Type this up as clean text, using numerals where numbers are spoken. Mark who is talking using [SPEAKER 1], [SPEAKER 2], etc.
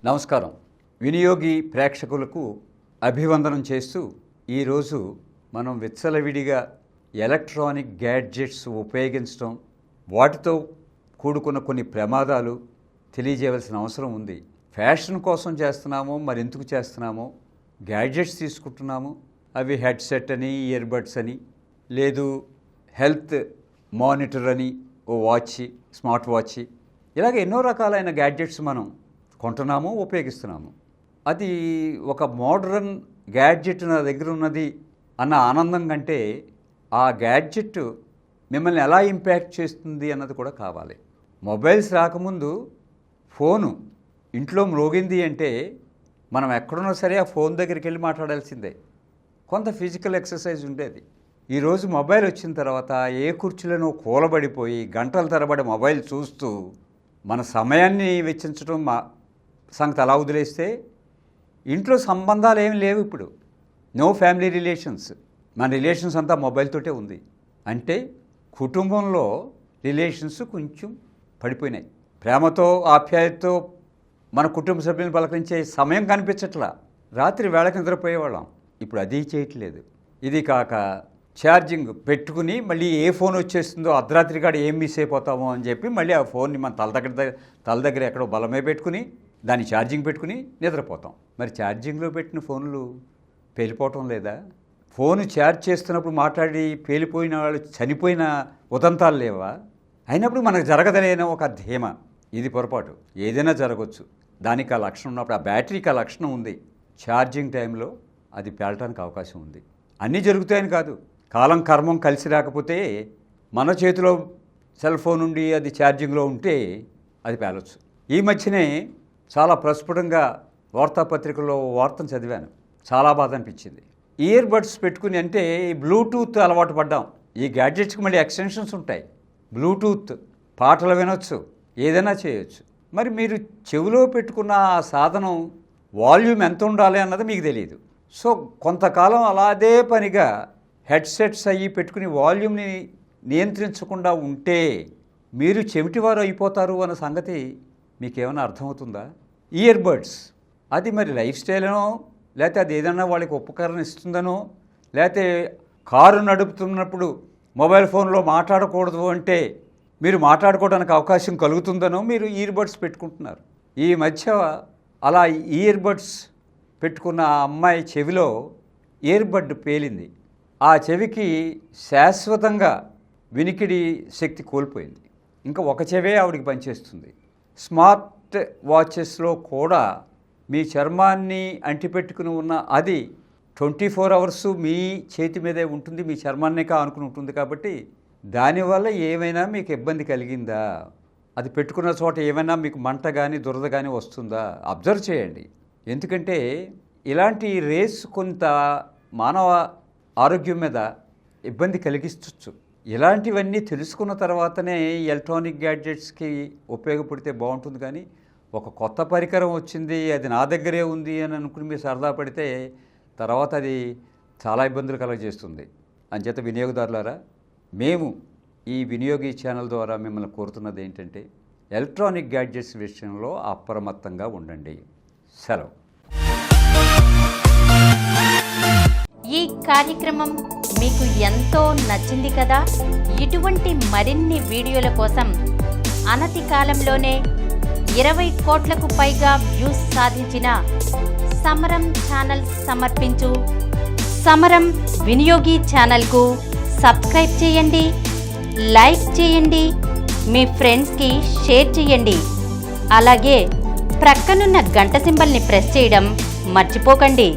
[SPEAKER 1] నమస్కారం. వినియోగి ప్రేక్షకులకు అభివందనం చేస్తూ ఈరోజు మనం విచ్చలవిడిగా ఎలక్ట్రానిక్ గ్యాడ్జెట్స్ ఉపయోగించడం, వాటితో కూడుకున్న కొన్ని ప్రమాదాలు తెలియజేయవలసిన అవసరం ఉంది. ఫ్యాషన్ కోసం చేస్తున్నామో మరెందుకు చేస్తున్నామో గ్యాడ్జెట్స్ తీసుకుంటున్నాము. అవి హెడ్సెట్ అని, ఇయర్బడ్స్ అని, లేదు హెల్త్ మానిటర్ అని, ఓ వాచ్, స్మార్ట్ వాచ్, ఇలాగ ఎన్నో రకాలైన గ్యాడ్జెట్స్ మనం కొంటున్నాము, ఉపయోగిస్తున్నాము. అది ఒక మోడర్న్ గ్యాడ్జెట్ నా దగ్గర ఉన్నది అన్న ఆనందం కంటే ఆ గ్యాడ్జెట్ మిమ్మల్ని ఎలా ఇంపాక్ట్ చేస్తుంది అన్నది కూడా కావాలి. మొబైల్స్ రాకముందు ఫోను ఇంట్లో మ్రోగింది అంటే మనం ఎక్కడున్నా సరే ఆ ఫోన్ దగ్గరికి వెళ్ళి మాట్లాడాల్సిందే. కొంత ఫిజికల్ ఎక్సర్సైజ్ ఉండేది. ఈరోజు మొబైల్ వచ్చిన తర్వాత ఏ కుర్చీలను కూలబడిపోయి గంటల తరబడి మొబైల్ చూస్తూ మన సమయాన్ని వెచ్చించడం సంగతి అలా వదిలేస్తే ఇంట్లో సంబంధాలు ఏమి లేవు. ఇప్పుడు నో ఫ్యామిలీ రిలేషన్స్. మన రిలేషన్స్ అంతా మొబైల్తోటే ఉంది. అంటే కుటుంబంలో రిలేషన్స్ కొంచెం పడిపోయినాయి. ప్రేమతో, ఆప్యాయతతో మన కుటుంబ సభ్యులను పలకరించే సమయం కనిపించట్లా. రాత్రి వేళకి నిద్రపోయేవాళ్ళం, ఇప్పుడు అది చేయట్లేదు. ఇది కాక ఛార్జింగ్ పెట్టుకుని మళ్ళీ ఏ ఫోన్ వచ్చేస్తుందో అర్ధరాత్రి కాడ ఏం మిస్ అయిపోతామో అని చెప్పి మళ్ళీ ఆ ఫోన్ని మన తల దగ్గర ఎక్కడో బలమే పెట్టుకుని దాన్ని ఛార్జింగ్ పెట్టుకుని నిద్రపోతాం. మరి ఛార్జింగ్లో పెట్టిన ఫోన్లు పేలిపోవటం లేదా? ఫోను ఛార్జ్ చేస్తున్నప్పుడు మాట్లాడి పేలిపోయిన వాళ్ళు చనిపోయిన ఉదంతాలు లేవా? అయినప్పుడు మనకు జరగదలేన ఒక ధీమా. ఇది పొరపాటు. ఏదైనా జరగవచ్చు. దానికి ఆ లక్షణం ఉన్నప్పుడు, ఆ బ్యాటరీకి ఆ లక్షణం ఉంది. ఛార్జింగ్ టైంలో అది పేలటానికి అవకాశం ఉంది. అన్నీ జరుగుతాయని కాదు. కాలం కర్మం కలిసి రాకపోతే మన చేతిలో సెల్ ఫోన్ ఉండి అది ఛార్జింగ్లో ఉంటే అది పేలొచ్చు. ఈ మధ్యనే చాలా ప్రస్ఫుటంగా వార్తాపత్రికల్లో వార్తను చదివాను. చాలా బాధ అనిపించింది. ఇయర్ బడ్స్ పెట్టుకుని, అంటే ఈ బ్లూటూత్ అలవాటు పడ్డాం. ఈ గ్యాడ్జెట్స్కి మళ్ళీ ఎక్స్టెన్షన్స్ ఉంటాయి. బ్లూటూత్ పాటలు వినొచ్చు, ఏదైనా చేయొచ్చు. మరి మీరు చెవిలో పెట్టుకున్న ఆ సాధనం వాల్యూమ్ ఎంత ఉండాలి అన్నది మీకు తెలియదు. సో కొంతకాలం అలాదే పనిగా హెడ్సెట్స్ అయ్యి పెట్టుకుని వాల్యూమ్ని నియంత్రించకుండా ఉంటే మీరు చెవిటివారు అయిపోతారు అన్న సంగతి మీకేమైనా అర్థమవుతుందా? ఇయర్ బడ్స్ అది మరి లైఫ్ స్టైల్నో, లేకపోతే అది ఏదన్నా వాళ్ళకి ఉపకరణ ఇస్తుందనో, లేకపోతే కారు నడుపుతున్నప్పుడు మొబైల్ ఫోన్లో మాట్లాడకూడదు అంటే మీరు మాట్లాడుకోవడానికి అవకాశం కలుగుతుందనో మీరు ఇయర్ బడ్స్ పెట్టుకుంటున్నారు. ఈ మధ్య అలా ఇయర్ బడ్స్ పెట్టుకున్న ఆ అమ్మాయి చెవిలో ఇయర్ బడ్ పేలింది. ఆ చెవికి శాశ్వతంగా వినికిడి శక్తి కోల్పోయింది. ఇంకా ఒక చెవే ఆవిడికి పనిచేస్తుంది. స్మార్ట్ వాచెస్లో కూడా మీ చర్మాన్ని అంటిపెట్టుకుని ఉన్న అది 24 hours మీ చేతి మీదే ఉంటుంది, మీ చర్మాన్నే ఆనుకుని ఉంటుంది. కాబట్టి దానివల్ల ఏమైనా మీకు ఇబ్బంది కలిగిందా? అది పెట్టుకున్న చోట ఏమైనా మీకు మంట కానీ దురద కానీ వస్తుందా? అబ్జర్వ్ చేయండి. ఎందుకంటే ఇలాంటి రేస్ కొంత మానవ ఆరోగ్యం మీద ఇబ్బంది కలిగించవచ్చు. ఇలాంటివన్నీ తెలుసుకున్న తర్వాతనే ఎలక్ట్రానిక్ గ్యాడ్జెట్స్కి ఉపయోగపడితే బాగుంటుంది. కానీ ఒక కొత్త పరికరం వచ్చింది, అది నా దగ్గరే ఉంది అని అనుకుని మీరు సరదా పడితే తర్వాత అది చాలా ఇబ్బందులు కలగజేస్తుంది. అంచేత వినియోగదారులారా, మేము ఈ వినియోగి ఛానల్ ద్వారా మిమ్మల్ని కోరుతున్నది ఏంటంటే ఎలక్ట్రానిక్ గ్యాడ్జెట్స్ విషయంలో అప్రమత్తంగా ఉండండి. సెలవు.
[SPEAKER 2] ఈ కార్యక్రమం మీకు ఎంతో నచ్చింది కదా? ఇటువంటి మరిన్ని వీడియోల కోసం అనతి కాలంలోనే 20 కోట్లకు పైగా వ్యూస్ సాధించిన సమరం ఛానల్ సమర్పించు సమరం వినియోగి ఛానల్కు సబ్స్క్రైబ్ చేయండి, లైక్ చేయండి, మీ ఫ్రెండ్స్కి షేర్ చేయండి. అలాగే ప్రక్కనున్న గంట సింబల్ని ప్రెస్ చేయడం మర్చిపోకండి.